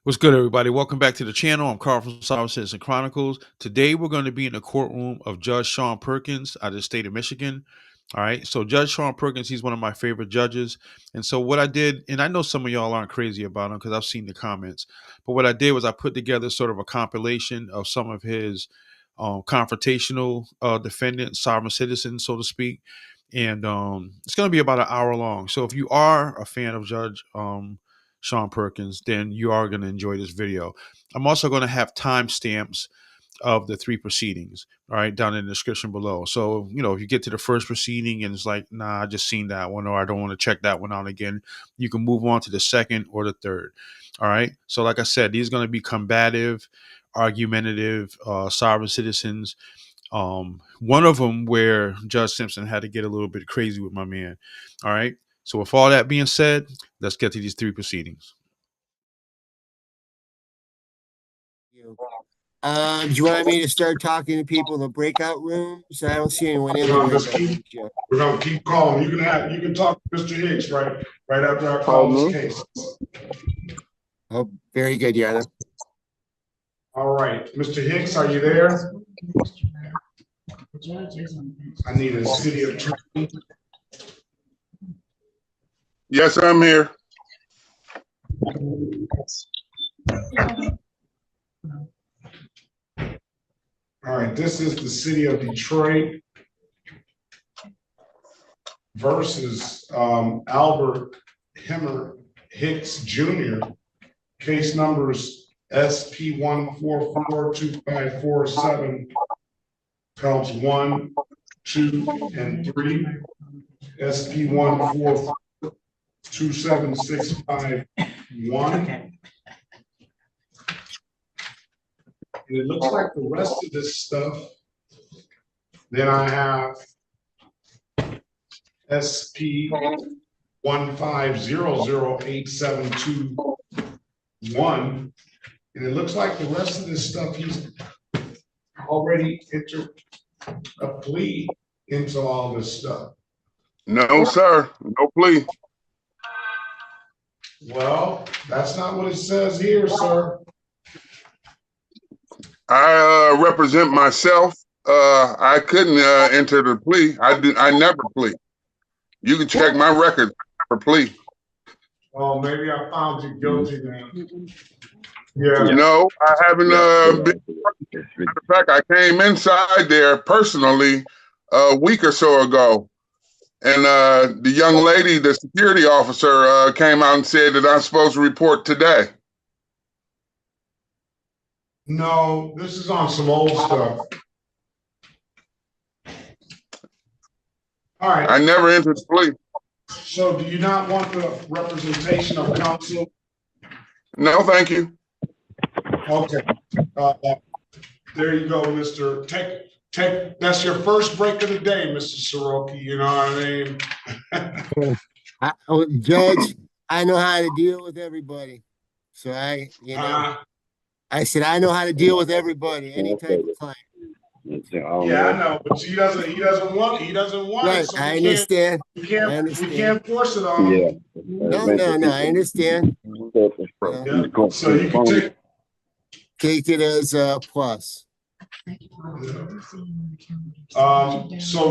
What's good, everybody? Welcome back to the channel. I'm Carl from Sovcits and Chronicles. Today, we're going to be in the courtroom of Judge Sean Perkins out of the state of Michigan. All right. So, Judge Sean Perkins, he's one of my favorite judges. And so, what I did, and I know some of y'all aren't crazy about him because I've seen the comments, but what I did was I put together sort of a compilation of some of his confrontational defendants, sovereign citizens, so to speak. And it's going to be about an hour long. So, if you are a fan of Judge Sean Perkins, then you are going to enjoy this video. I'm also going to have timestamps of the three proceedings, all right, down in the description below. So, if you get to the first proceeding and it's like, nah, I just seen that one, or I don't want to check that one out again, you can move on to the second or the third. All right. So, like I said, these are going to be combative, argumentative, sovereign citizens. One of them where Judge Simpson had to get a little bit crazy with my man. All right. So with all that being said, let's get to these three proceedings. Do you want me to start talking to people in the breakout rooms? I don't see anyone in We're there. gonna keep calling. You can talk to Mr. Hicks right after I call this case. Oh, very good, Your Honor. All right, Mr. Hicks, are you there? I need a city attorney. Yes, I'm here. All right, this is the city of Detroit versus Albert Hicks Jr. Case numbers SP 1442547, counts 1, 2, and 3. SP 1442765 And it looks like the rest of this stuff. Then I have SP 1500871, and it looks like the rest of this stuff he's already entered a plea into all this stuff. No, sir. No plea. Well, that's not what it says here, sir. I represent myself. I couldn't enter the plea. I never plea. You can check my record. I never plea. Oh, maybe I found you guilty then. Yeah. No, I haven't been. Matter of fact, I came inside there personally a week or so ago. And the young lady, the security officer, came out and said that I'm supposed to report today. No, this is on some old stuff. All right. I never entered the plea. So do you not want the representation of counsel? No, thank you. Okay. There you go, Mr. Take. That's your first break of the day, Mr. Soroki. You know what I mean? Judge, I know how to deal with everybody. So I said I know how to deal with everybody, any type of client. Yeah, I know, but he doesn't want it. Right, So I understand. We can't force it on him. Yeah. No, I understand. Yeah. So you can take it as a plus. So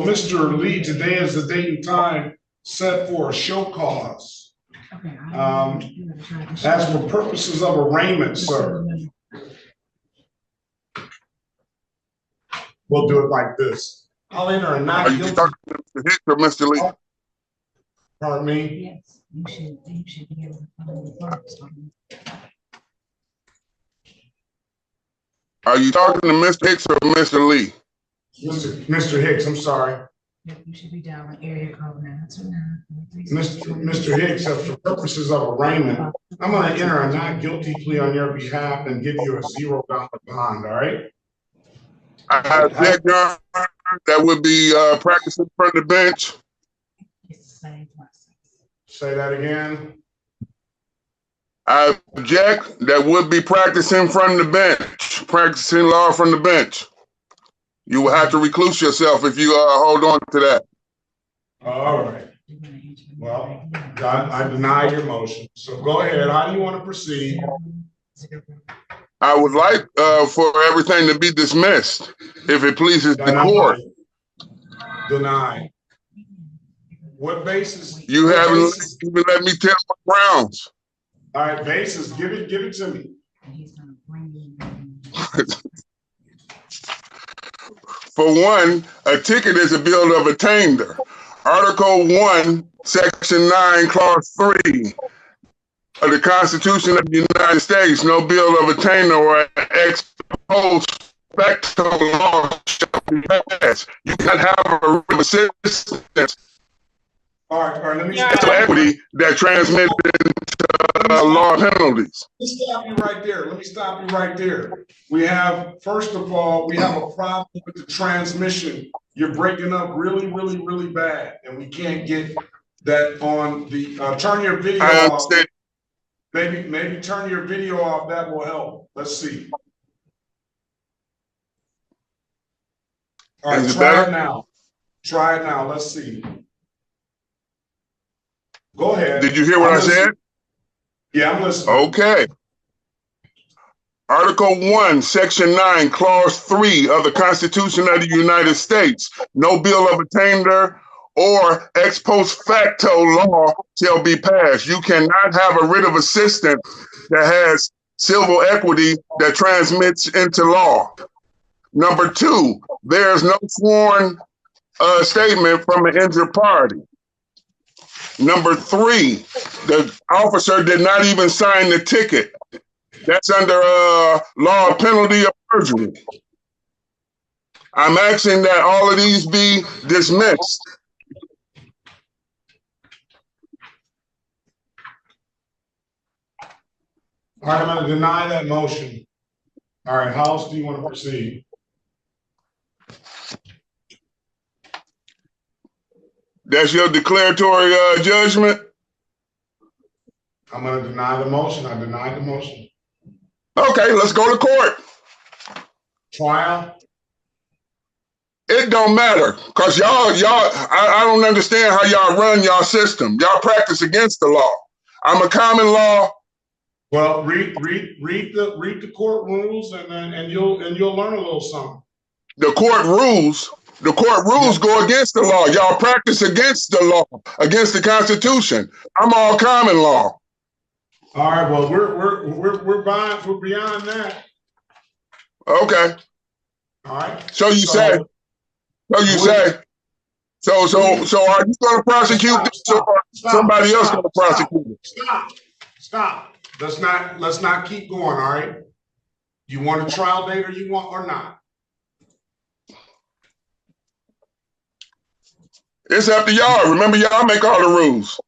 Mr. Lee, today is the date and time set for a show cause. As for purposes of arraignment, sir. We'll do it like this. I'll enter a not guilty. Are you talking to Mr. Hicks or Mr. Lee? Pardon me? Yes, you should be able to find the box. Are you talking to Mr. Hicks or Mr. Lee? Mr. Hicks, I'm sorry. You should be down in area code 929. Mr. Hicks, for purposes of arraignment, I'm going to enter a not guilty plea on your behalf and give you a $0 bond, all right? I object, Your Honor. That would be practicing in front of the bench. It's the same process. Say that again. I object. That would be practicing from the bench, practicing law from the bench. You will have to recluse yourself if you hold on to that. All right. Well, I deny your motion. So go ahead. How do you want to proceed? I would like for everything to be dismissed, if it pleases the court. Denied. What basis? You what haven't basis? even let me tell my grounds. All right, basis. Give it to me. For one, a ticket is a bill of attainder. Article 1, Section 9, Clause 3 of the Constitution of the United States, no bill of attainder or ex post facto law shall be passed. You can have a written assistance All right, let me to stop. equity that transmitted into law penalties. Let me stop you right there. Let me stop you right there. We have, first of all, we have a problem with the transmission. You're breaking up really, really, really bad, and we can't get that on the, turn your video I off. understand. Maybe turn your video off. That will help. Let's see. All right, Is it try better? it now. Try it now. Let's see. Go ahead. Did you hear what I said? Yeah, I'm listening. Okay. Article 1, Section 9, Clause 3 of the Constitution of the United States. No bill of attainder or ex post facto law shall be passed. You cannot have a writ of assistance that has civil equity that transmits into law. Number 2, there is no sworn statement from an injured party. Number 3, the officer did not even sign the ticket. That's under law of penalty of perjury. I'm asking that all of these be dismissed. All right, I'm going to deny that motion. All right, how else do you want to proceed? That's your declaratory judgment? I'm going to deny the motion. I denied the motion. Okay, let's go to court. Trial? It don't matter, because I don't understand how y'all run y'all system. Y'all practice against the law. I'm a common law. Well, read the court rules, and you'll learn a little something. The court rules go against the law. Y'all practice against the law, against the Constitution. I'm all common law. All right. Well, we're beyond that. Okay. All right. So you say. So are you going to prosecute this, or somebody else going to prosecute it? Stop. Let's not keep going. All right. You want a trial date, or not? It's up to y'all. Remember, y'all make all the rules.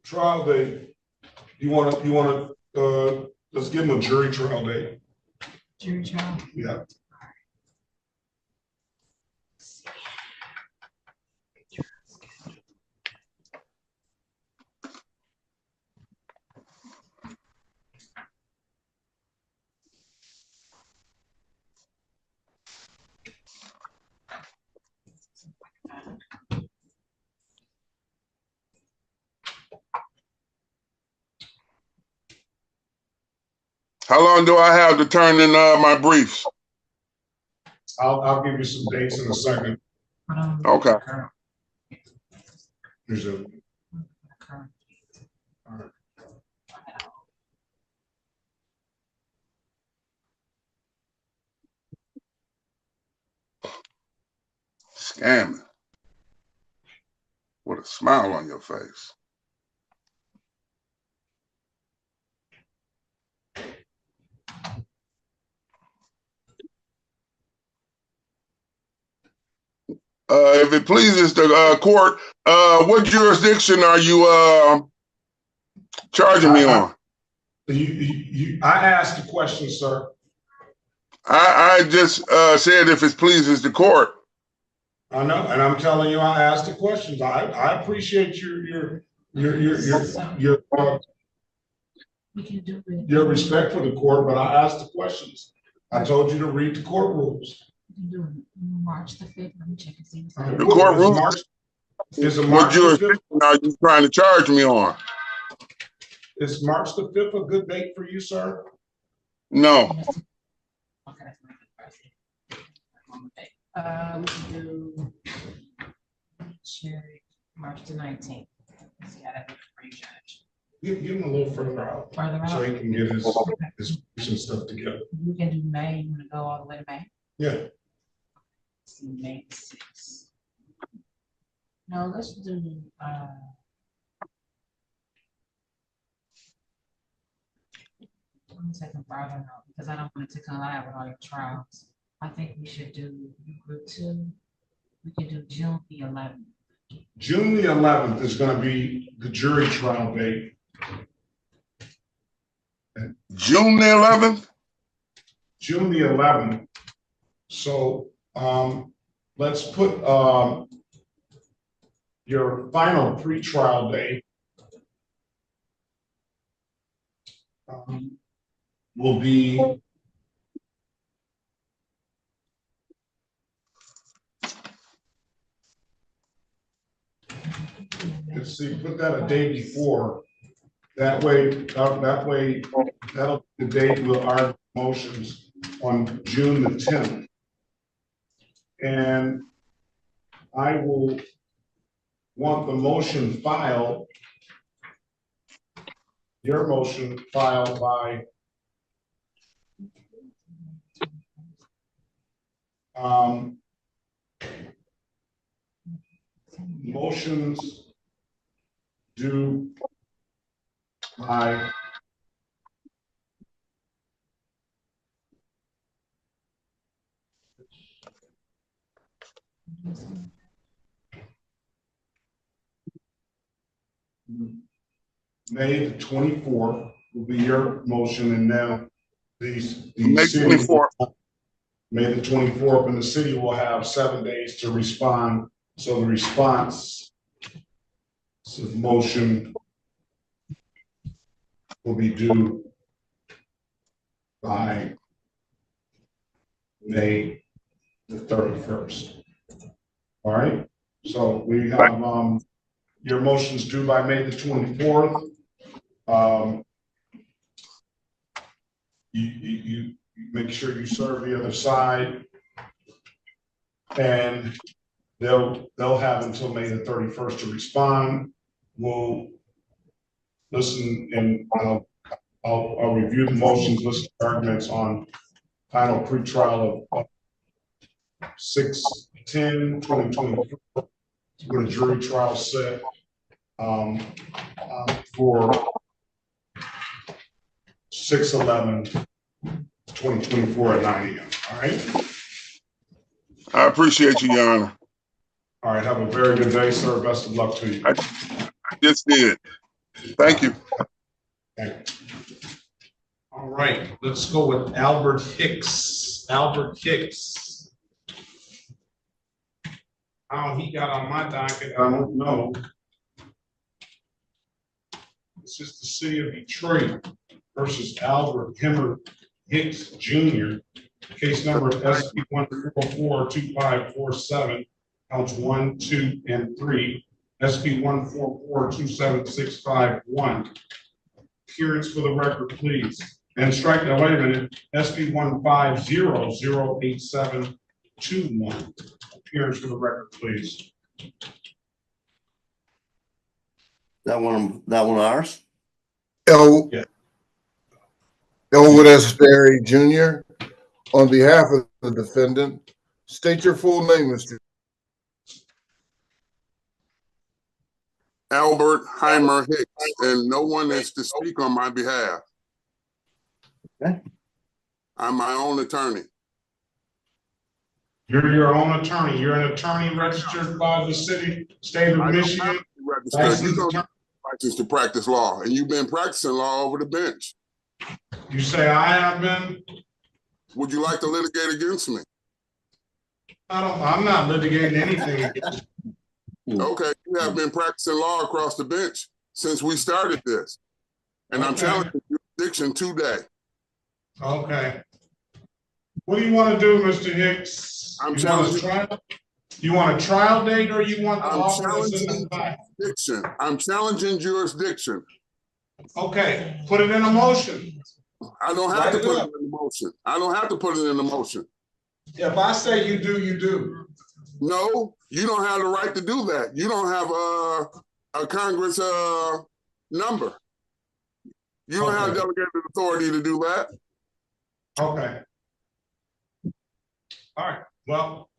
Trial date. You want to let's give him a jury trial date. Jury trial. Yeah. How long do I have to turn in my briefs? I'll give you some dates in a second. Okay. Here's a. All right. Scamming. With a smile on your face. If it pleases the court, what jurisdiction are you charging me on? I asked the question, sir. I just said if it pleases the court. I know, and I'm telling you, I asked the questions. I appreciate your respect for the court, but I asked the questions. I told you to read the court rules. March the 5th. Let me check and see. The court rules. Is a What March jurisdiction are you trying to charge me on? Is March the 5th a good date for you, sir? No. Okay, that's not good. We can do March the 19th. See how that looks for you, Judge. Give him a little further out Further so out, he can get his some stuff together. we can do May. You want to go all the way to May? Yeah. Let's see, May 6th. No, let's do, one second farther now, because I don't want it to collide with all your trials. I think we should do group 2. We can do June the 11th. June the 11th is going to be the jury trial date. June the 11th? June the 11th. So let's put your final pretrial date will be let's see, put that a day before. That way, that'll be the date we'll argue motions on June the 10th. And I will want the motion filed, your motion filed by motions due by May the 24th will be your motion, and now these May 24th. May the 24th, and the city will have 7 days to respond. So the response to the motion will be due by May the 31st. All right. So we have your motions due by May the 24th. You make sure you serve the other side, and they'll have until May the 31st to respond. We'll listen, and I'll review the motions, listen to arguments on final pretrial of 6/10/2024 with a jury trial set for 6/11/2024 at 9 a.m. All right. I appreciate you, Your Honor. All right. Have a very good day, sir. Best of luck to you. I just did. Thank you. Okay. All right. Let's go with Albert Hicks. Albert Hicks. How he got on my docket, I don't know. This is the city of Detroit versus Albert Hicks Jr. Case number SP 1442547, counts 1, 2, and 3. SP 144-27651. Appearance for the record, please. And strike that. Wait a minute. SP 150-08721. Appearance for the record, please. That one ours? Yeah. Elwood S. Berry Jr. On behalf of the defendant, state your full name, Mr. Albert Heimer Hicks, and no one is to speak on my behalf. Okay. I'm my own attorney. You're your own attorney. You're an attorney registered by the state of Michigan. You don't have a license to practice law, and you've been practicing law over the bench. You say I have been? Would you like to litigate against me? I'm not litigating anything against you. Okay, you have been practicing law across the bench since we started this, and I'm challenging jurisdiction today. Okay. What do you want to do, Mr. Hicks? You want a trial date, or you want the offer that's in the back? I'm challenging jurisdiction. Okay, put it in a motion. I don't have to put it in the motion. I don't have to put it in the motion. If I say you do, you do. No, you don't have the right to do that. You don't have a Congress number. You don't have delegated authority to do that. Okay. All right. Well,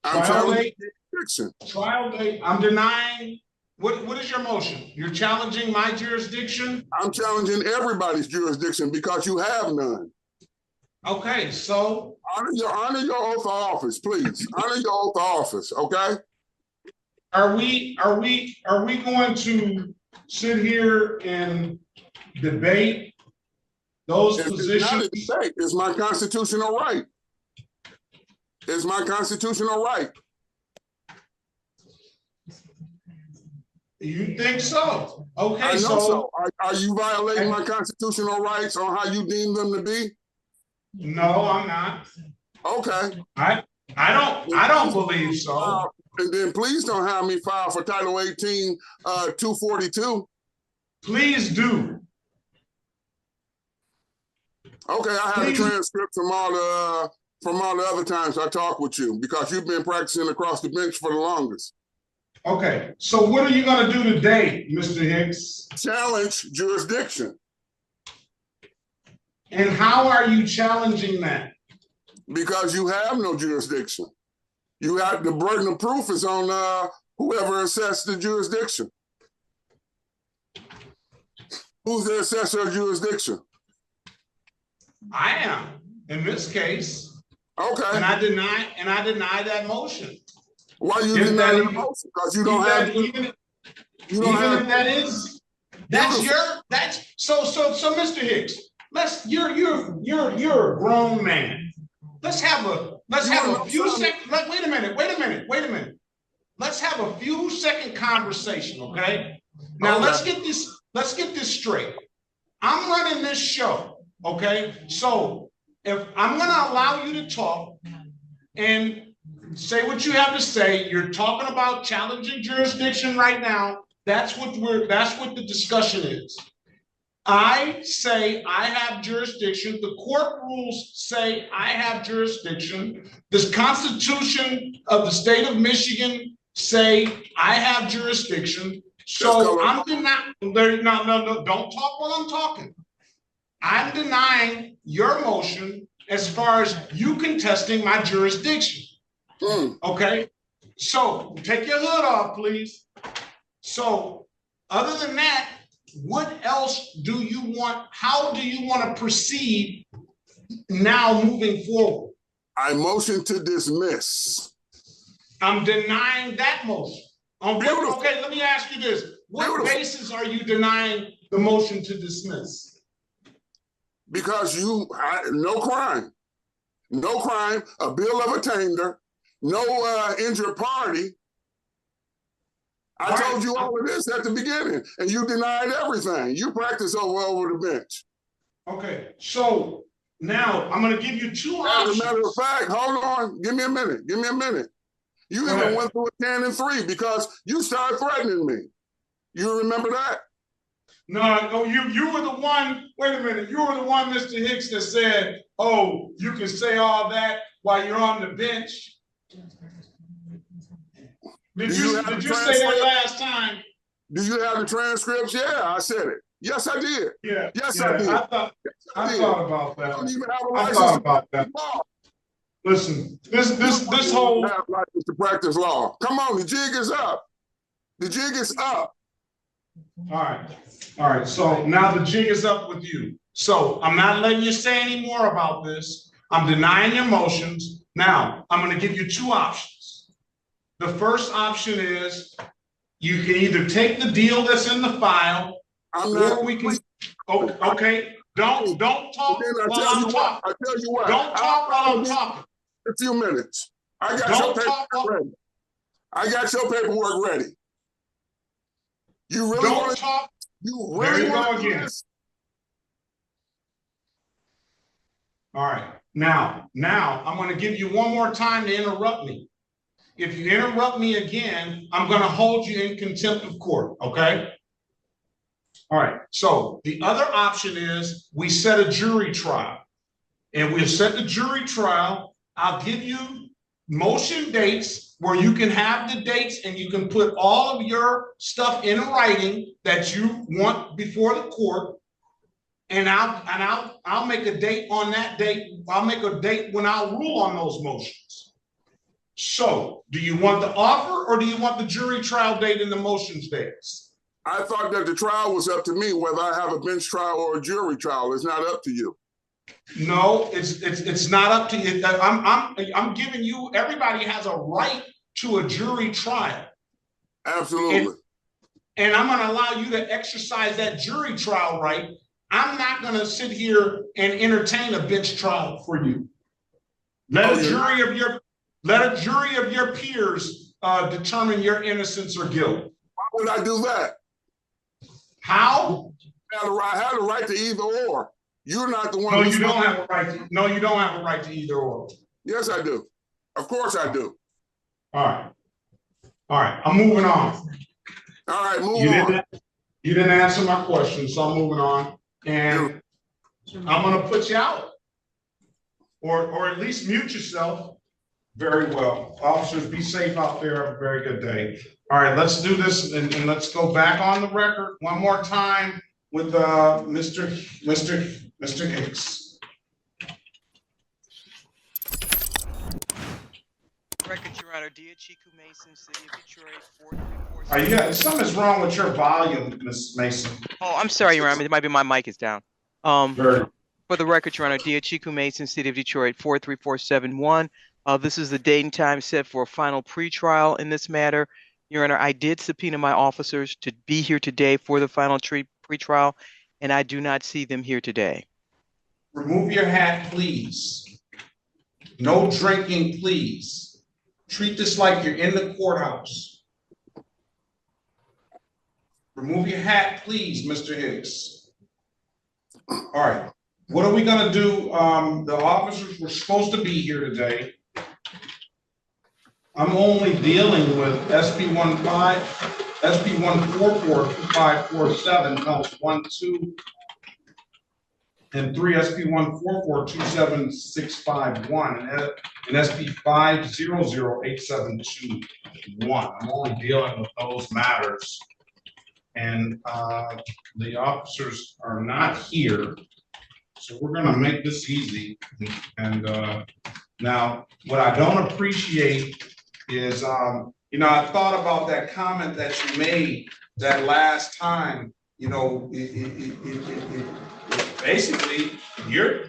I'm trial challenging date. jurisdiction. Trial date. I'm denying. What is your motion? You're challenging my jurisdiction? I'm challenging everybody's jurisdiction because you have none. Okay, so Honor your oath of office, please. Honor your oath of office, okay? are we going to sit here and debate those positions? It's not a debate. It's my constitutional right. It's my constitutional right. You think so? Okay, I know so. Are you violating my constitutional rights on how you deem them to be? No, I'm not. Okay. I don't believe so. And then please don't have me file for Title 18, 242. Please do. Okay, I have a transcript from all the other times I talked with you because you've been practicing across the bench for the longest. Okay, so what are you going to do today, Mr. Hicks? Challenge jurisdiction. And how are you challenging that? Because you have no jurisdiction. You have the burden of proof is on whoever assessed the jurisdiction. Who's the assessor of jurisdiction? I am in this case. Okay. And I deny that motion. Why you deny the motion? Because you don't have. So Mr. Hicks, you're a grown man. Let's have a few seconds. Wait a minute. Let's have a few second conversation, okay? Now let's get this straight. I'm running this show, okay? So if I'm gonna allow you to talk and say what you have to say, you're talking about challenging jurisdiction right now. That's what the discussion is. I say I have jurisdiction. The court rules say I have jurisdiction. This Constitution of the state of Michigan say I have jurisdiction. So I'm denying. No, don't talk while I'm talking. I'm denying your motion as far as you contesting my jurisdiction. Okay, so take your hood off, please. So other than that, what else do you want? How do you want to proceed now moving forward? I motion to dismiss. I'm denying that motion. Okay, let me ask you this. What basis are you denying the motion to dismiss? Because no crime, a bill of attainder, no injured party. I told you all of this at the beginning, and you denied everything. You practice over the bench. Okay, so now I'm going to give you two options. As a matter of fact, hold on. Give me a minute. You even went through a 10 and 3 because you started threatening me. You remember that? No, you were the one. Wait a minute. You were the one, Mr. Hicks, that said, "Oh, you can say all that while you're on the bench." Did you say that last time? Do you have the transcripts? Yeah, I said it. Yes, I did. Yeah. Yes, I did. I thought about that. I don't even have a I license thought about that. law. Listen, this whole have license to practice law. Come on, the jig is up. The jig is up. All right. So now the jig is up with you. So I'm not letting you say any more about this. I'm denying your motions. Now I'm going to give you two options. The first option is you can either take the deal that's in the file, or we can. Okay. Don't talk while I'm talking. I tell you what. Don't talk while I'm talking. A few minutes. I got your paperwork ready. You really want to talk? You really want to do this? All right. Now I'm going to give you one more time to interrupt me. If you interrupt me again, I'm going to hold you in contempt of court. Okay. All right, so the other option is we set a jury trial. And we'll set the jury trial. I'll give you motion dates where you can have the dates and you can put all of your stuff in writing that you want before the court. And I'll make a date on that date. I'll make a date when I'll rule on those motions. So do you want the offer or do you want the jury trial date and the motions dates? I thought that the trial was up to me, whether I have a bench trial or a jury trial. It's not up to you. No, it's not up to you. I'm giving you, everybody has a right to a jury trial. Absolutely. And I'm going to allow you to exercise that jury trial right. I'm not going to sit here and entertain a bench trial for you. Let a jury of your peers determine your innocence or guilt. Why would I do that? How? I have the right to either or. You're not the one. No, you don't have a right to. No, you don't have a right to either or. Yes, I do. Of course, I do. All right. All right. I'm moving on. All right, move on. You didn't answer my question, so I'm moving on, and I'm going to put you out, or at least mute yourself. Very well, officers. Be safe out there. Have a very good day. All right, let's do this, and let's go back on the record one more time with Mr. Hicks. Record, Your Honor. Chiku Mason, City of Detroit, 434. Yeah, something's wrong with your volume, Ms. Mason. Oh, I'm sorry, Your Honor. It might be my mic is down. For the record, Your Honor, Chiku Mason, City of Detroit, 43471. This is the date and time set for a final pretrial in this matter. Your Honor, I did subpoena my officers to be here today for the final pretrial, and I do not see them here today. Remove your hat, please. No drinking, please. Treat this like you're in the courthouse. Remove your hat, please, Mr. Hicks. All right. What are we going to do? The officers were supposed to be here today. I'm only dealing with SP15, SP1442547, counts 1, 2, and 3, SP1442761, and SP500871. I'm only dealing with those matters. And the officers are not here. So we're going to make this easy. And now, what I don't appreciate is, I thought about that comment that you made that last time. Basically, you're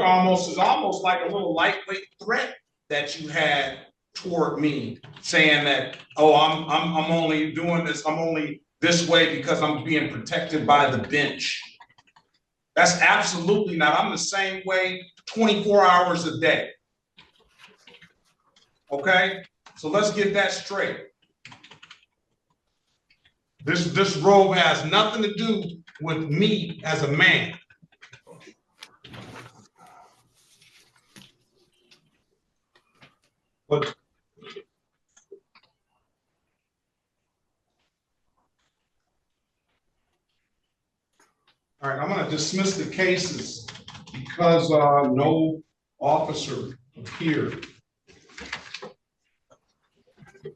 almost like a little lightweight threat that you had toward me, saying that, oh, I'm only doing this. I'm only this way because I'm being protected by the bench. That's absolutely not. I'm the same way 24 hours a day. Okay, so let's get that straight. This robe has nothing to do with me as a man. But all right, I'm going to dismiss the cases because no officer appeared.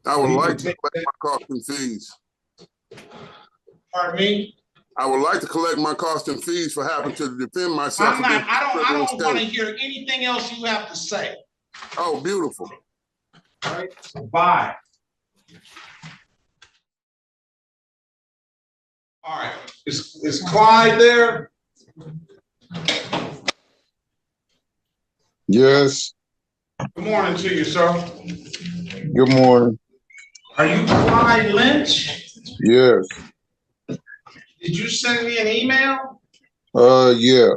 I would like to collect my costs and fees. Pardon me? I would like to collect my costs and fees for having to defend myself. I don't want to hear anything else you have to say. Oh, beautiful. All right, so bye. All right, is Clyde there? Yes. Good morning to you, sir. Good morning. Are you Clyde Lynch? Yes. Did you send me an email? Yeah.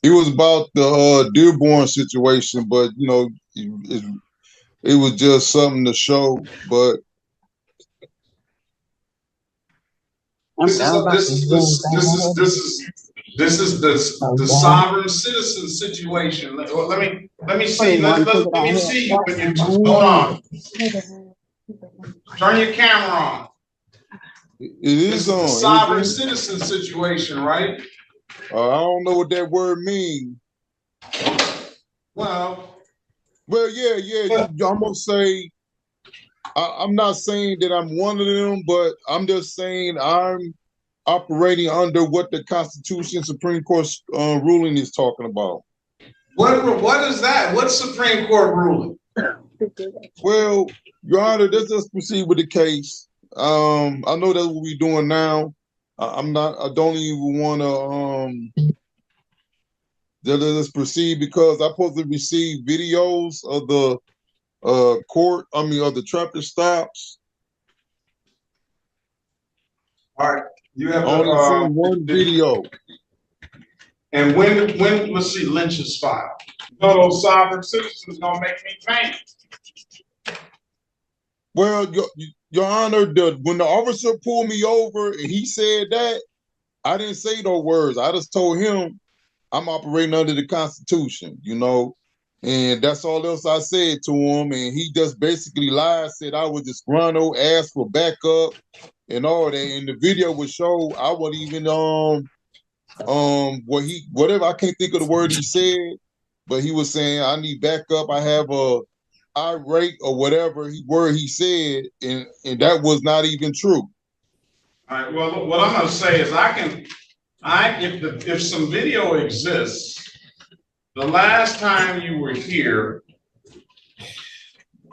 It was about the Dearborn situation, but it was just something to show. But this is the sovereign citizen situation. Let me see. Let me see you when you hold on. Turn your camera on. It This is is on. the It sovereign is citizen situation, right? I don't know what that word means. Well, Yeah. I'm gonna say I'm not saying that I'm one of them, but I'm just saying I'm operating under what the Constitution Supreme Court ruling is talking about. what is that? What's Supreme Court ruling? Well, Your Honor, let's just proceed with the case. I know that's what we're doing now. I don't even want to let's proceed because I'm supposed to receive videos of the of the traffic stops. All right, you have I only seen one video. And when let's see Lynch's file. No, those sovereign citizens gonna make me faint. Well, Your Honor, when the officer pulled me over and he said that, I didn't say those words. I just told him I'm operating under the Constitution, and that's all else I said to him. And he just basically lied, said I was disgruntled, asked for backup and all that. And the video would show I wasn't even whatever, I can't think of the word he said, but he was saying I need backup. I have a irate or whatever word he said, and that was not even true. All right. Well, what I'm going to say is if some video exists, the last time you were here,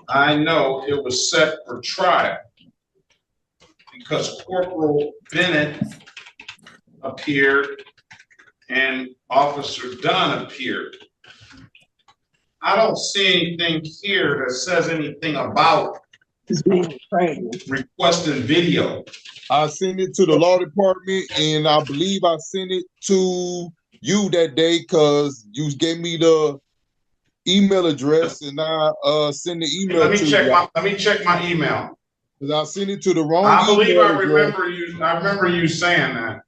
I know it was set for trial because Corporal Bennett appeared and Officer Dunn appeared. I don't see anything here that says anything about requesting video. I sent it to the law department, and I believe I sent it to you that day because you gave me the email address, and I sent the email. Let me check my email. Because I sent it to the wrong. I believe I remember you saying that.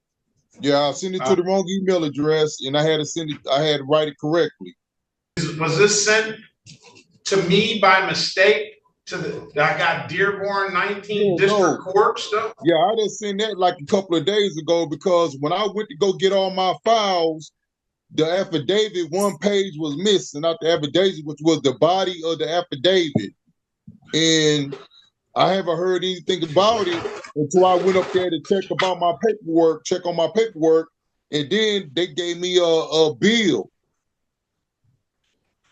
Yeah, I sent it to the wrong email address, and I had to send it. I had to write it correctly. Was this sent to me by mistake? I got Dearborn 19 District Court stuff? Yeah, I just sent that like a couple of days ago because when I went to go get all my files, the affidavit, one page was missing out the affidavit, which was the body of the affidavit. And I haven't heard anything about it until I went up there to check on my paperwork, and then they gave me a bill.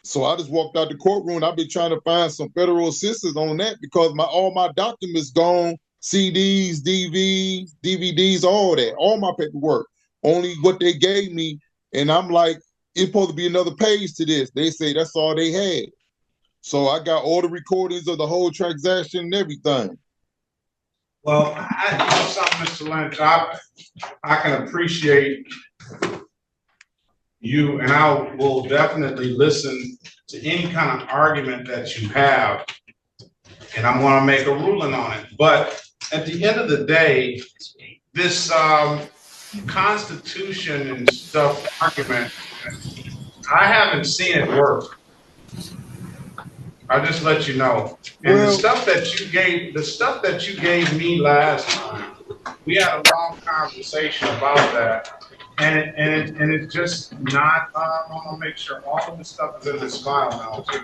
So I just walked out the courtroom. I've been trying to find some federal assistance on that because all my documents gone, CDs, DVDs, all that, all my paperwork. Only what they gave me, and I'm like, it's supposed to be another page to this. They say that's all they had. So I got all the recordings of the whole transaction and everything. Well, Mr. Lynch, I can appreciate you, and I will definitely listen to any kind of argument that you have, and I'm going to make a ruling on it. But at the end of the day, this Constitution and stuff argument, I haven't seen it work. I'll just let you know. And the stuff that you gave me last time, we had a long conversation about that. And it's just not. I want to make sure all of the stuff is in this file now too.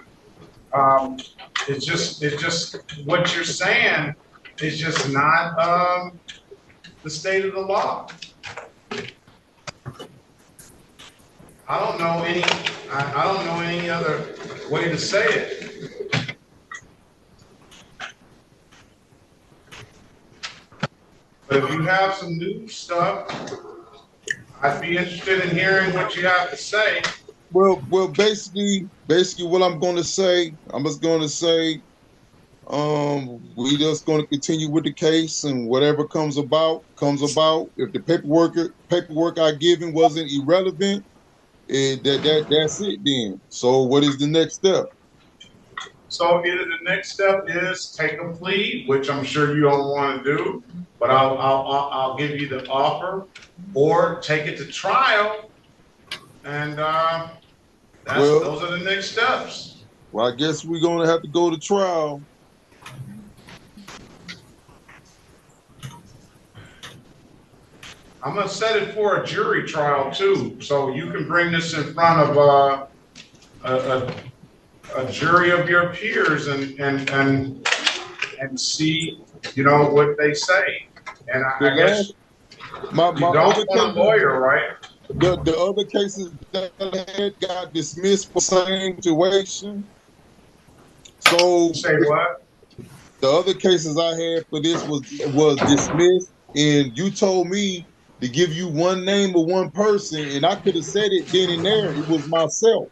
It's just what you're saying is just not the state of the law. I don't know any other way to say it. But if you have some new stuff, I'd be interested in hearing what you have to say. Well, basically what I'm going to say, we just going to continue with the case, and whatever comes about. If the paperwork I given wasn't irrelevant, that's it then. So what is the next step? So either the next step is take a plea, which I'm sure you don't want to do, but I'll give you the offer, or take it to trial, and those are the next steps. Well, I guess we're going to have to go to trial. I'm gonna set it for a jury trial too, so you can bring this in front of a jury of your peers and see, you know, what they say. And I guess my you don't other want a cases, lawyer, right? the other cases that I had got dismissed for same situation. So Say what? the other cases I had for this was dismissed, and you told me to give you one name of one person, and I could have said it then and there. It was myself.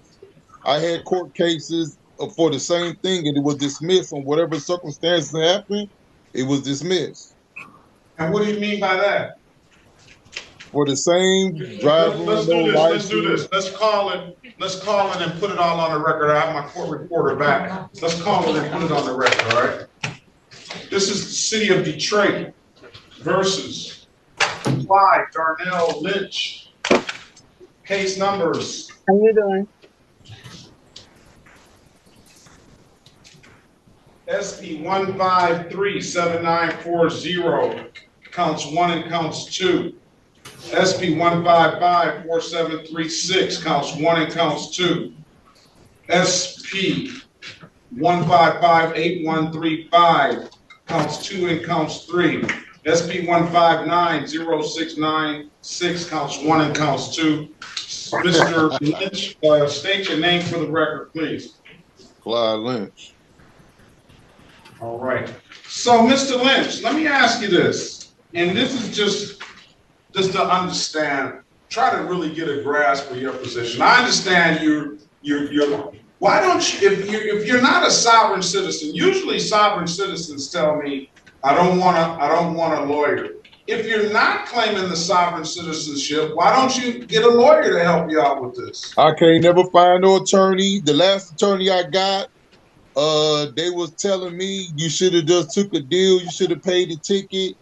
I had court cases for the same thing, and it was dismissed on whatever circumstances happened. It was dismissed And what do you mean by that? for the same driving Let's no do this. license. Let's do this. Let's call it. Let's call it and put it all on the record. I have my court reporter back. Let's call it and put it on the record. All right. This is the city of Detroit versus Clyde Lynch. Case numbers. How you doing? SP 1537940, counts 1 and counts 2. SP 1554736, counts 1 and counts 2. SP 1558135, counts 2 and counts 3. SP 1590696, counts 1 and counts 2. Mr. Lynch, state your name for the record, please. Clyde Lynch. All right. So, Mr. Lynch, let me ask you this, and this is just to understand, try to really get a grasp of your position. I understand you're why don't you, if you're not a sovereign citizen, usually sovereign citizens tell me, I don't want a lawyer. If you're not claiming the sovereign citizenship, why don't you get a lawyer to help you out with this? I can't never find no attorney. The last attorney I got, they was telling me you should have just took a deal, you should have paid the ticket,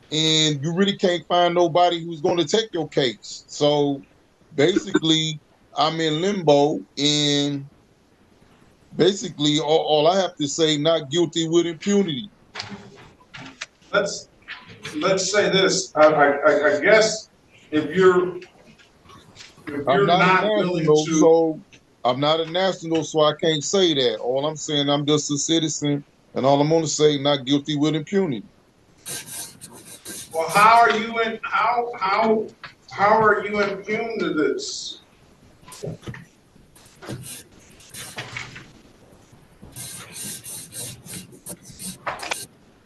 and you really can't find nobody who's going to take your case. So basically, I'm in limbo, and basically all I have to say, not guilty with impunity. Let's say this. I guess if you're not willing to, so I'm not a national, so I can't say that. All I'm saying, I'm just a citizen, and all I'm going to say, not guilty with impunity. Well, how are you immune to this?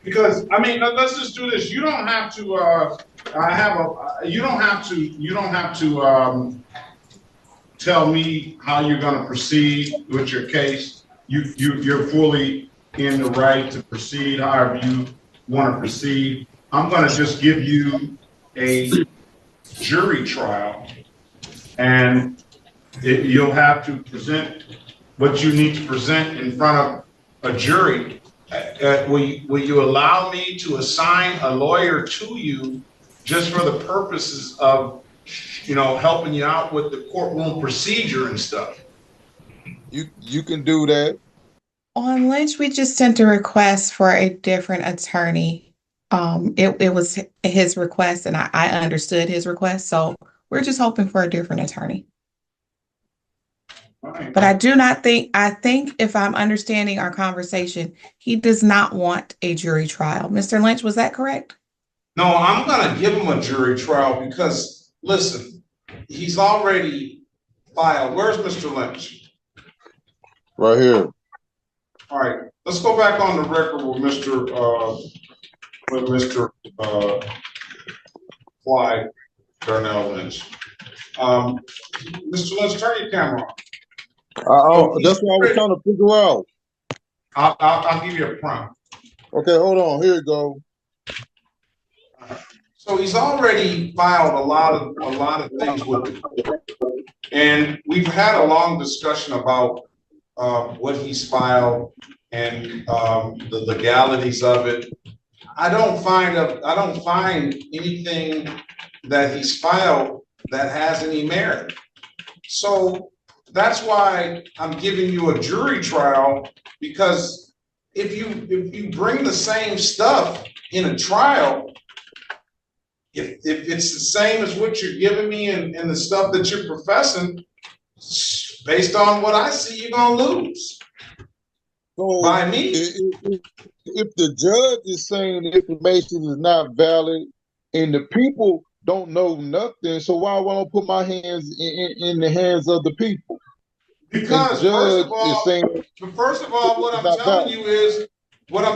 Because I mean, let's just do this. You don't have to. You don't have to tell me how you're going to proceed with your case. You're fully in the right to proceed however you want to proceed. I'm going to just give you a jury trial, and you'll have to present what you need to present in front of a jury. Will you allow me to assign a lawyer to you just for the purposes of, helping you out with the courtroom procedure and stuff? You can do that. On Lynch, we just sent a request for a different attorney. It was his request, and I understood his request, so we're just hoping for a different attorney. Right. But I think if I'm understanding our conversation, he does not want a jury trial. Mr. Lynch, was that correct? No, I'm going to give him a jury trial because, listen, he's already filed. Where's Mr. Lynch? Right here. All right, let's go back on the record with Mr. Clyde Lynch. Mr. Lynch, turn your camera on. That's what I was trying to figure out. I'll give you a prompt. Okay, hold on. Here you go. So he's already filed a lot of things with it, and we've had a long discussion about what he's filed and the legalities of it. I don't find anything that he's filed that has any merit. So that's why I'm giving you a jury trial, because if you bring the same stuff in a trial, if it's the same as what you're giving me and the stuff that you're professing, based on what I see, you're gonna lose. So By me. If the judge is saying the information is not valid and the people don't know nothing, so why won't I put my hands in the hands of the people? Because first of all, what I'm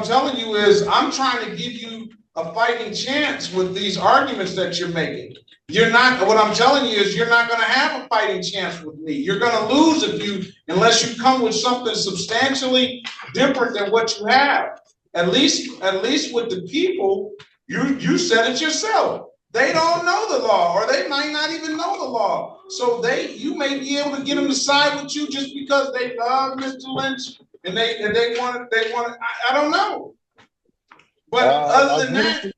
telling you is, I'm trying to give you a fighting chance with these arguments that you're making. What I'm telling you is you're not going to have a fighting chance with me. You're going to lose unless you come with something substantially different than what you have. At least with the people, you said it yourself. They don't know the law, or they might not even know the law. So you may be able to get them to side with you just because they love Mr. Lynch and they want it. I don't know. But other than that,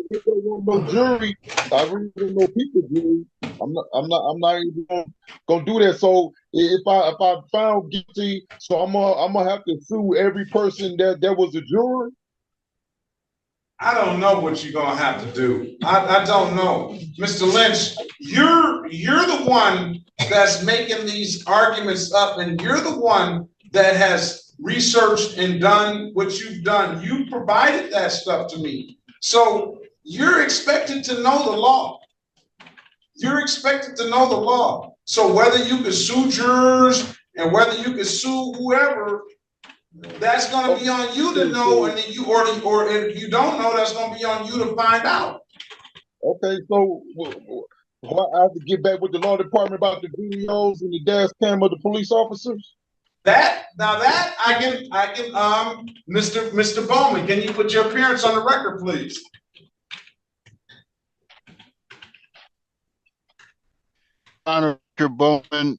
no jury. I really don't know people jury. I'm not even gonna do that. So if I found guilty, so I'm gonna have to sue every person that was a juror. I don't know what you're gonna have to do. I don't know, Mr. Lynch. You're the one that's making these arguments up, and you're the one that has researched and done what you've done. You provided that stuff to me, so you're expected to know the law. You're expected to know the law. So whether you can sue jurors and whether you can sue whoever, that's going to be on you to know, and then or if you don't know, that's going to be on you to find out. Okay, so I have to get back with the law department about the videos and the dash cam of the police officers. That I can Mr. Bowman, can you put your appearance on the record, please? Honor Bowman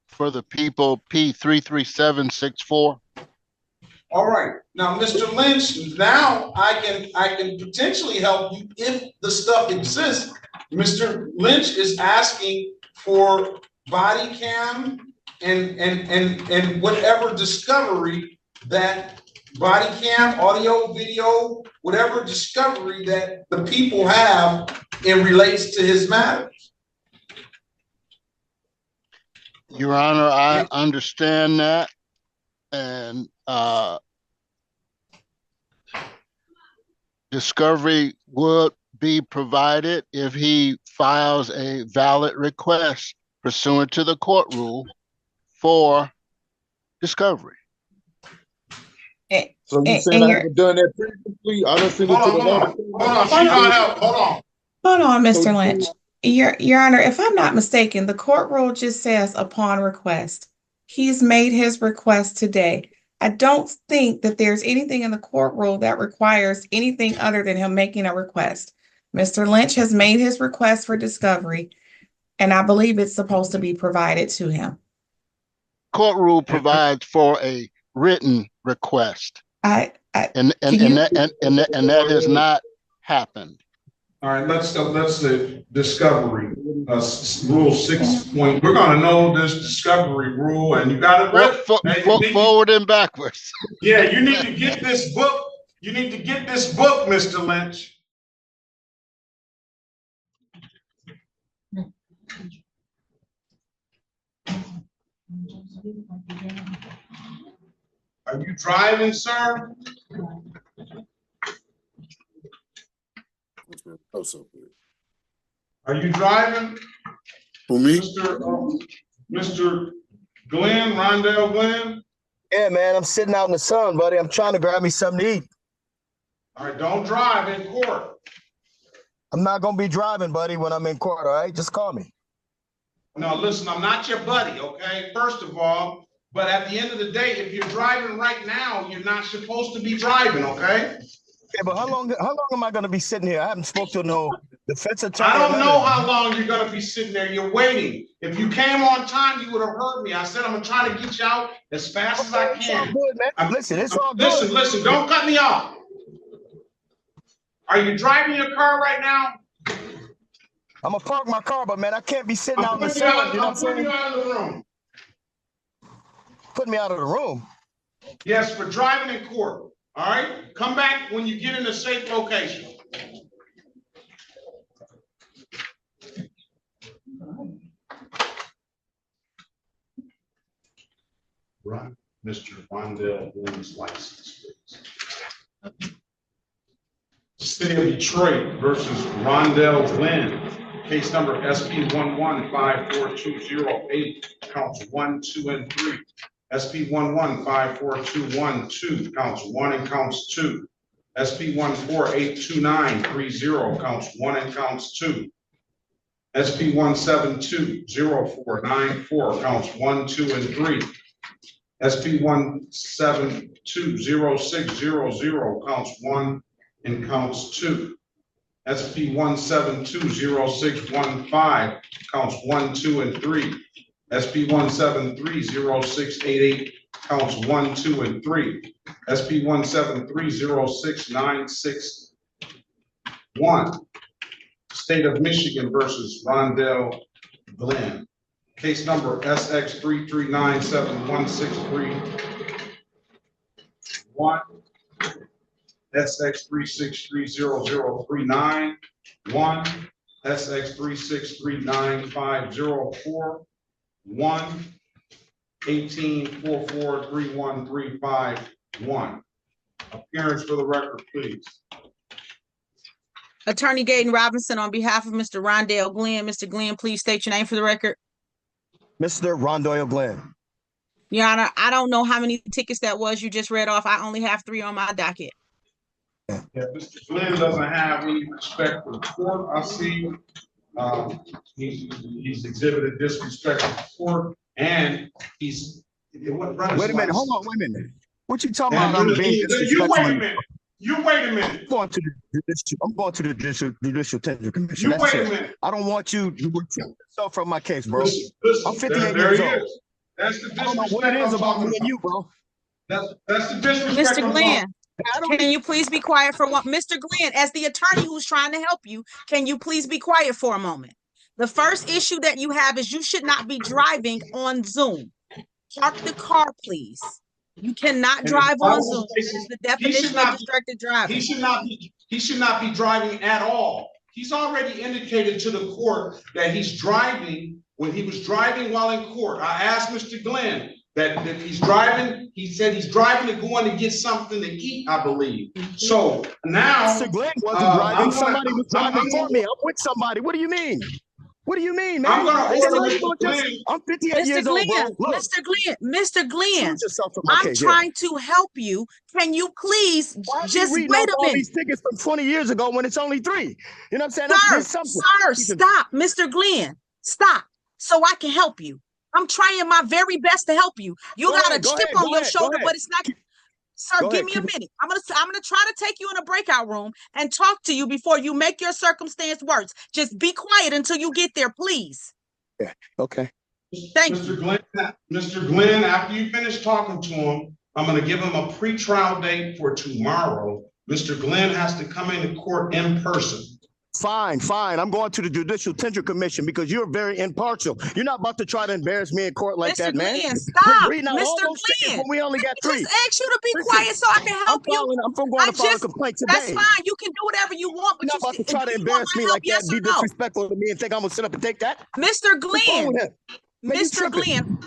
for the people, P33764. All right, now, Mr. Lynch, now I can potentially help you if the stuff exists. Mr. Lynch is asking for body cam and whatever discovery that body cam, audio, video, whatever discovery that the people have in relates to his matters. Your Honor, I understand that, and discovery would be provided if he files a valid request pursuant to the court rule for discovery. So you saying I haven't done that previously? I don't see it to the law. Hold on, Mr. Lynch. Your Honor, if I'm not mistaken, the court rule just says upon request. He's made his request today. I don't think that there's anything in the court rule that requires anything other than him making a request. Mr. Lynch has made his request for discovery, and I believe it's supposed to be provided to him. Court rule provides for a written request, and that has not happened. All right, let's the discovery rule 6 point. We're gonna know this discovery rule, and you got it forward and backwards. Yeah, you need to get this book. You need to get this book, Mr. Lynch. Are you driving, sir? Are you driving? For me? Mr. Glenn, Rondell Glenn? Yeah, man, I'm sitting out in the sun, buddy. I'm trying to grab me something to eat. All right, don't drive in court. I'm not going to be driving, buddy, when I'm in court, all right? Just call me. No, listen, I'm not your buddy, okay? First of all, but at the end of the day, if you're driving right now, you're not supposed to be driving, okay? Yeah, but how long am I going to be sitting here? I haven't spoke to no defense attorney. I don't know how long you're going to be sitting there. You're waiting. If you came on time, you would have heard me. I said I'm going to try to get you out as fast as I can. It's all good, man. Listen, it's all good. Listen, don't cut me off. Are you driving your car right now? I'm going to park my car, but man, I can't be sitting out in the sun. I'm putting you out of the room. Put me out of the room? Yes, for driving in court. All right? Come back when you get in a safe location. Mr. Rondell Glenn's license, please. City of Detroit versus Rondell Glenn. Case number SP 11-54208, counts 1, 2, and 3. SP 11-54212, counts 1 and counts 2. SP 14-82930, counts 1 and counts 2. SP 172-0494, counts 1, 2, and 3. SP 172-0600, counts 1 and counts 2. SP 172-0615, counts 1, 2, and 3. SP 173-0688, counts 1, 2, and 3. SP 173-0696-1. State of Michigan versus Rondell Glenn. Case number SX 3397163-1. SX 3630039, 1, SX 3639504, 1, 18443135, 1. Appearance for the record, please. Attorney Gaten Robinson on behalf of Mr. Rondell Glenn. Mr. Glenn, please state your name for the record. Mr. Rondell Glenn. Your Honor, I don't know how many tickets that was you just read off. I only have 3 on my docket. Yeah, Mr. Glenn doesn't have any respect for the court. I see he's exhibited disrespect for the court, and he's. Wait a minute, hold on, wait a minute. What you talking about? You wait a minute. You wait a minute. I'm going to the judicial tender commission. You wait a minute. I don't want you to remove yourself from my case, bro. Listen, I'm 58 years old. That's the disrespect. I don't know what it is about me and you, bro. That's the disrespect. Mr. Glenn, can you please be quiet for one? Mr. Glenn, as the attorney who's trying to help you, can you please be quiet for a moment? The first issue that you have is you should not be driving on Zoom. Park the car, please. You cannot drive on Zoom. That's the definition of distracted driving. He should not be driving at all. He's already indicated to the court that he's driving when he was driving while in court. I asked Mr. Glenn that he's driving. He said he's driving to go in to get something to eat, I believe. So now Mr. Glenn wasn't driving. Somebody was driving for me. I'm with somebody. What do you mean? What do you mean, man? I'm I'm 58 years old, bro. Look. Mr. Glenn, I'm trying to help you. Can you please just wait a minute? All these tickets from 20 years ago when it's only 3. You know what I'm saying? Sir, stop. Mr. Glenn, stop so I can help you. I'm trying my very best to help you. You got a chip on your shoulder, but it's not. Sir, give me a minute. I'm gonna try to take you in a breakout room and talk to you before you make your circumstance worse. Just be quiet until you get there, please. Yeah. Okay. Thank you. Mr. Glenn, after you finish talking to him, I'm gonna give him a pretrial date for tomorrow. Mr. Glenn has to come into court in person. Fine. I'm going to the Judicial Tender Commission because you're very impartial. You're not about to try to embarrass me in court like that, man. Mr. Glenn, stop. Mr. Glenn, we only got 3. Just ask you to be quiet so I can help you. I'm going to file a complaint today. That's fine. You can do whatever you want, but you're not about to try to embarrass me like that, be disrespectful to me, and think I'm going to sit up and take that. Mr. Glenn. Mr. Glenn.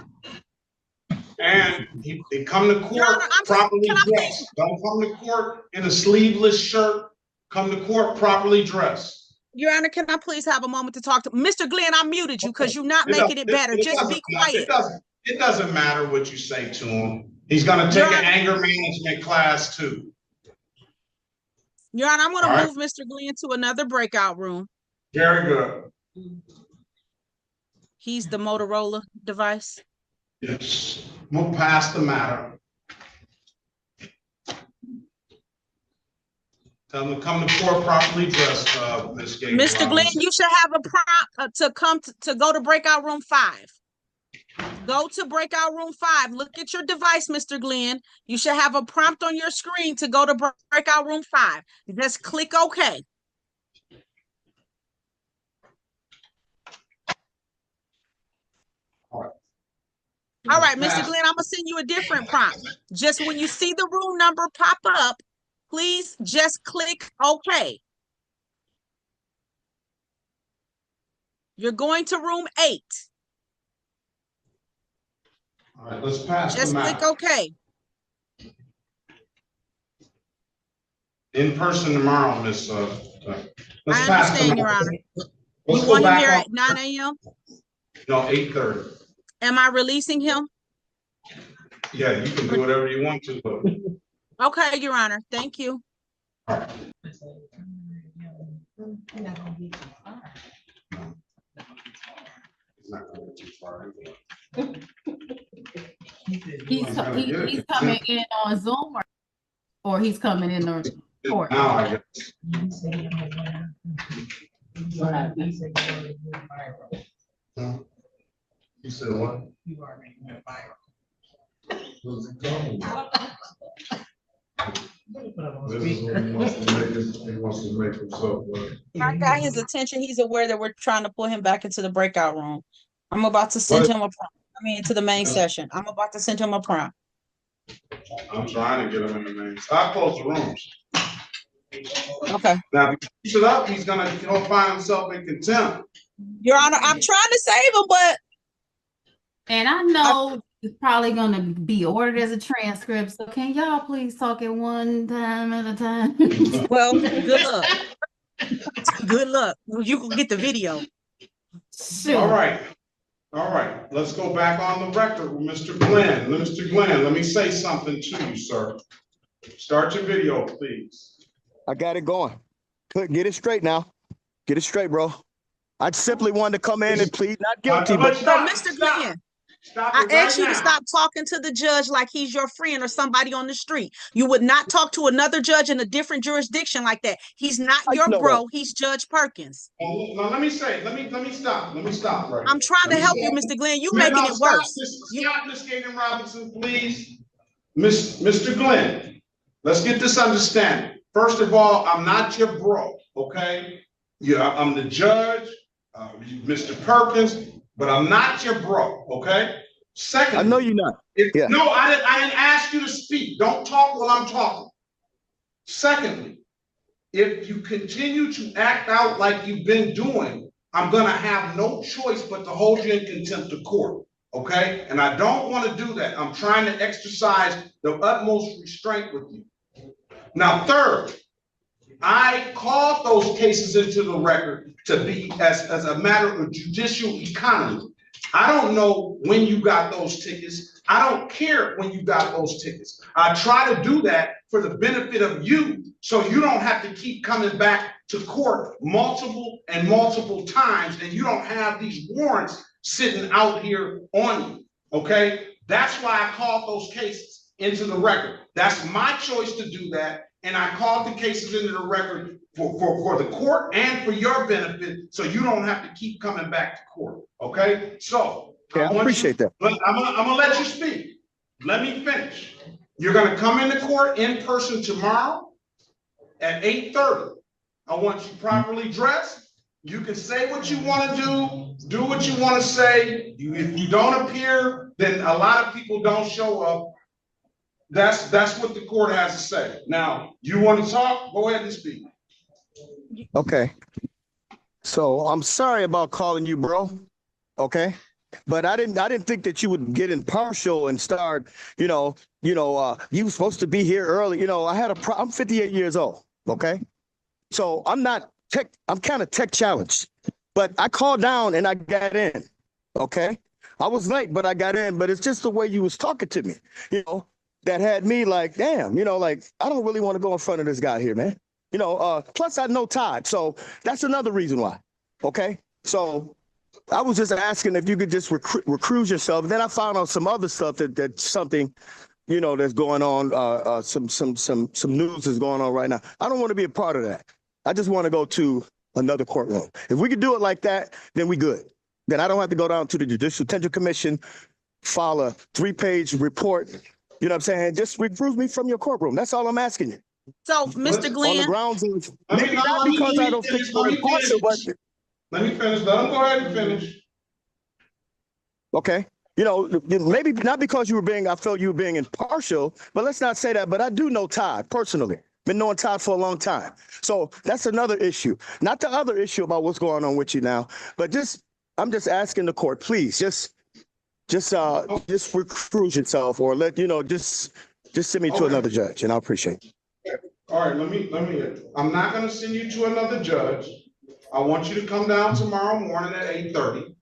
And they come to court properly dressed. Don't come to court in a sleeveless shirt. Come to court properly dressed. Your Honor, can I please have a moment to talk to Mr. Glenn? I muted you because you're not making it better. Just be quiet. It doesn't matter what you say to him. He's going to take an anger management class too. Your Honor, I'm going to move Mr. Glenn to another breakout room. Very good. He's the Motorola device. Yes. Move past the matter. Tell them to come to court properly dressed, Ms. Gates. Mr. Glenn, you should have a prompt to go to breakout room 5. Go to breakout room 5. Look at your device, Mr. Glenn. You should have a prompt on your screen to go to breakout room 5. Just click OK. All right, Mr. Glenn, I'm going to send you a different prompt. Just when you see the room number pop up, please just click OK. You're going to room 8. All right, let's pass Just the click matter. OK. In person tomorrow, Miss. Let's I pass the understand, Your matter. Honor. Let's You go want him back here on. at 9 a.m.? No, 8:30. Am I releasing him? Yeah, you can do whatever you want to, but. Okay, Your Honor. Thank you. All right. He's not going too far anyway. He's coming in on Zoom or he's coming in on court. Now I guess. You said what? You already went viral. Who's it going? This is what he wants to make. He wants to make himself. I got his attention. He's aware that we're trying to pull him back into the breakout room. I'm about to send him a prompt. I mean, into the main session. I'm about to send him a prompt. I'm trying to get him in the main. Stop close the rooms. Okay. Now, if he keeps it up, he'll find himself in contempt. Your Honor, I'm trying to save him, but. And I know it's probably going to be ordered as a transcript. So can y'all please talk at one time at a time? Well, good luck. Good luck. You can get the video. Sure. All right. All right. Let's go back on the record with Mr. Glenn. Mr. Glenn, let me say something to you, sir. Start your video, please. I got it going. Get it straight now. Get it straight, bro. I simply wanted to come in and plead not guilty. But So, Mr. Glenn, I asked you to stop talking to the judge like he's your friend or somebody on the street. You would not talk to another judge in a different jurisdiction like that. He's not your bro. He's Judge Perkins. Now, let me stop. Let me stop right I'm trying to help you, Mr. Glenn. You're making it worse. Stop, Ms. Gaten Robinson, please. Mr. Glenn, let's get this understanding. First of all, I'm not your bro, okay? Yeah, I'm the judge, Mr. Perkins, but I'm not your bro, okay? Second, I know you're not. No, I didn't ask you to speak. Don't talk while I'm talking. Secondly, if you continue to act out like you've been doing, I'm gonna have no choice but to hold you in contempt of court, okay? And I don't want to do that. I'm trying to exercise the utmost restraint with you. Now, third, I called those cases into the record to be as a matter of judicial economy. I don't know when you got those tickets. I don't care when you got those tickets. I try to do that for the benefit of you, so you don't have to keep coming back to court multiple times, and you don't have these warrants sitting out here on you, okay? That's why I called those cases into the record. That's my choice to do that, and I called the cases into the record for the court and for your benefit, so you don't have to keep coming back to court, okay? So I appreciate that. I'm gonna let you speak. Let me finish. You're gonna come into court in person tomorrow at 8:30. I want you properly dressed. You can say what you want to do what you want to say. If you don't appear, then a lot of people don't show up. That's what the court has to say. Now, you want to talk? Go ahead and speak. Okay. So I'm sorry about calling you bro. Okay. But I didn't think that you would get impartial and start, you were supposed to be here early. I'm 58 years old. Okay. So I'm kind of tech challenged, but I called down and I got in. Okay. I was late, but I got in, but it's just the way you was talking to me, that had me like, damn, like, I don't really want to go in front of this guy here, man. Plus I know Todd. So that's another reason why. Okay. So I was just asking if you could just recruit yourself. Then I found out some other stuff that's something, that's going on. Some news is going on right now. I don't want to be a part of that. I just want to go to another courtroom. If we could do it like that, then we good. Then I don't have to go down to the Judicial Tenure Commission, file a 3-page report. You know what I'm saying? Just recruit me from your courtroom. That's all I'm asking you. So, Mr. Glenn, on the grounds of maybe not because I don't think you're impartial, but let me finish. Let him go ahead and finish. Okay. Maybe not because I felt you were being impartial, but let's not say that. But I do know Todd personally. Been knowing Todd for a long time. So that's another issue. Not the other issue about what's going on with you now, but I'm just asking the court, please, just just recruit yourself, or just send me to another judge, and I appreciate it. All right, let me, I'm not gonna send you to another judge. I want you to come down tomorrow morning at 8:30.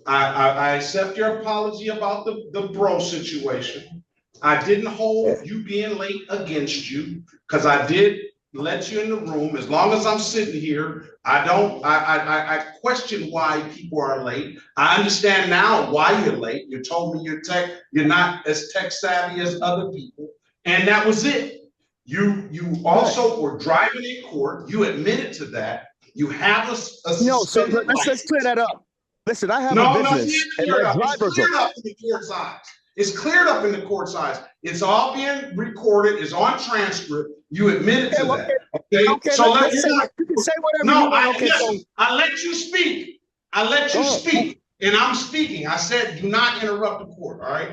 I accept your apology about the bro situation. I didn't hold you being late against you, because I did let you in the room. As long as I'm sitting here, I question why people are late. I understand now why you're late. You told me you're not as tech savvy as other people, and that was it. You also were driving in court. You admitted to that. You have a no. So let's clear that up. Listen, I have a business. It's cleared up in the court's eyes. It's cleared up in the court's eyes. It's all being recorded. It's on transcript. You admitted to that. Okay. So you can say whatever you want. I let you speak. I let you speak, and I'm speaking. I said, do not interrupt the court. All right.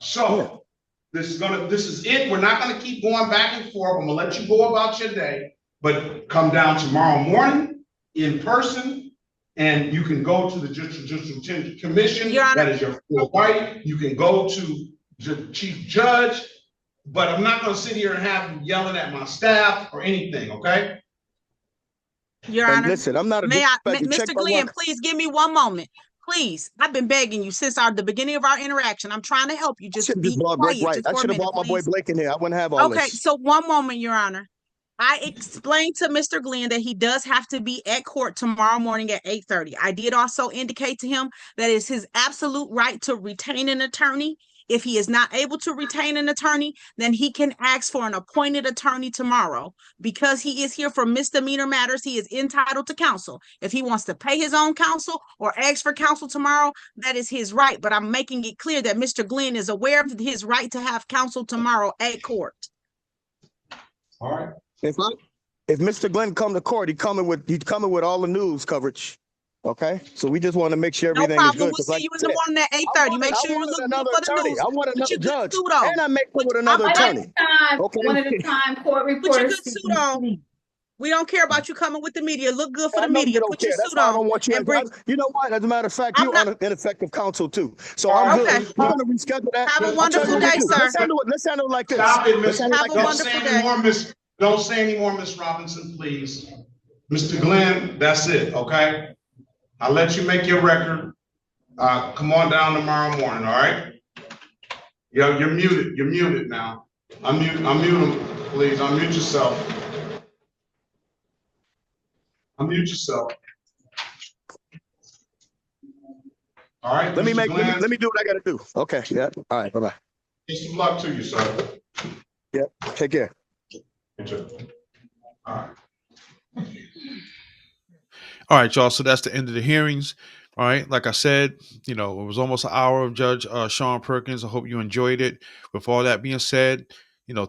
So this is it. We're not gonna keep going back and forth. I'm gonna let you go about your day, but come down tomorrow morning in person. And you can go to the Judicial Commission. That is your full right. You can go to the Chief Judge, but I'm not going to sit here and have you yelling at my staff or anything. Okay. Your Honor, listen, I'm not a Mr. Glenn, please give me one moment. Please, I've been begging you since the beginning of our interaction. I'm trying to help you. Just be quiet. I should have brought my boy Blake in here. I wouldn't have all this. Okay, so one moment, Your Honor. I explained to Mr. Glenn that he does have to be at court tomorrow morning at 8:30. I did also indicate to him that it's his absolute right to retain an attorney. If he is not able to retain an attorney, then he can ask for an appointed attorney tomorrow. Because he is here for misdemeanor matters, he is entitled to counsel. If he wants to pay his own counsel or ask for counsel tomorrow, that is his right. But I'm making it clear that Mr. Glenn is aware of his right to have counsel tomorrow at court. All right. If Mr. Glenn come to court, he's coming with all the news coverage. Okay, so we just want to make sure everything is good. We'll see you in the morning at 8:30. Make sure you look good for the news. I want another judge, and I make it with another attorney. One at a time. Court reporters. Put your good suit on. We don't care about you coming with the media. Look good for the media. Put your suit on. I don't want you. You know what? As a matter of fact, you're on ineffective counsel too. So I'm good. We're gonna reschedule that. Have a wonderful day, sir. Let's handle it like this. Stop it, Miss. Have a wonderful day. Don't say any more, Miss Robinson, please. Mr. Glenn, that's it, okay? I'll let you make your record. Come on down tomorrow morning, all right? You're muted. You're muted now. Unmute him, please. Unmute yourself. Unmute yourself. All right. Let me do what I gotta do. Okay. Yeah. All right. Bye-bye. Peace and luck to you, sir. Yeah. Take care. All right, y'all. So that's the end of the hearings. All right. Like I said, it was almost an hour of Judge Sean Perkins. I hope you enjoyed it. With all that being said,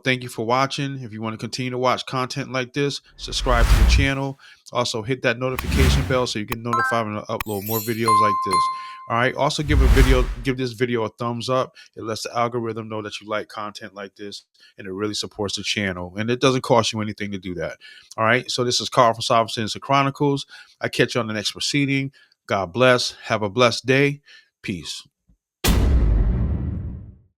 thank you for watching. If you want to continue to watch content like this, subscribe to the channel. Also hit that notification bell so you get notified when I upload more videos like this. All right. Also give this video a thumbs up. It lets the algorithm know that you like content like this, and it really supports the channel. And it doesn't cost you anything to do that. All right. So this is Carl from sovcits and Chronicles. I catch you on the next proceeding. God bless. Have a blessed day. Peace.